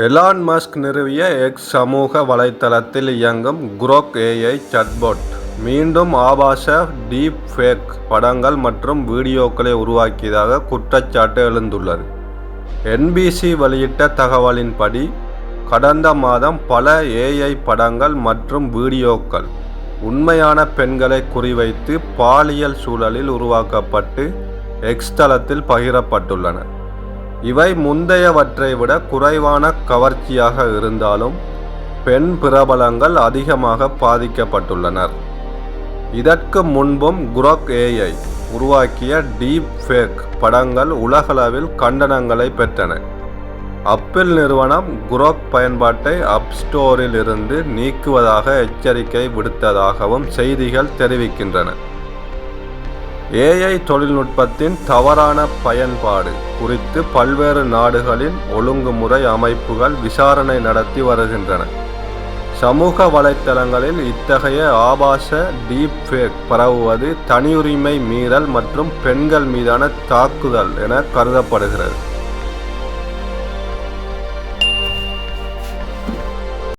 Elon Musk நிறுவிய X சமூக வலைத்தளத்தில் இயங்கும் குரோக் ஏஐ சாட்பாட் மீண்டும் ஆபாச டீப் ஃபேக் படங்கள் மற்றும் வீடியோக்களை உருவாக்கியதாக குற்றச்சாட்டு எழுந்துள்ளது. NBC வெளியிட்ட தகவலின்படி, கடந்த மாதம் பல ஏஐ படங்கள் மற்றும் வீடியோக்கள் உண்மையான பெண்களை குறிவைத்து பாலியல் சூழலில் உருவாக்கப்பட்டு எக்ஸ் தளத்தில் பகிரப்பட்டுள்ளன. இவை முந்தையவற்றை விட குறைவான கவர்ச்சியாக இருந்தாலும் பெண் பிரபலங்கள் அதிகமாக பாதிக்கப்பட்டுள்ளனர். இதற்கு முன்பும் குரோக் ஏஐ உருவாக்கிய டீப் ஃபேக் படங்கள் உலகளவில் கண்டனங்களை பெற்றன. ஆப்பிள் நிறுவனம் குரோக் பயன்பாட்டை ஆப் ஸ்டோரில் இருந்து நீக்குவதாக எச்சரிக்கை விடுத்ததாகவும் செய்திகள் தெரிவிக்கின்றன. ஏஐ தொழில்நுட்பத்தின் தவறான பயன்பாடு குறித்து பல்வேறு நாடுகளின் ஒழுங்குமுறை அமைப்புகள் விசாரணை நடத்தி வருகின்றன. சமூக வலைத்தளங்களில் இத்தகைய ஆபாச டீப் ஃபேக் பரவுவது தனியுரிமை மீறல் மற்றும் பெண்கள் மீதான தாக்குதல் என கருதப்படுகிறது.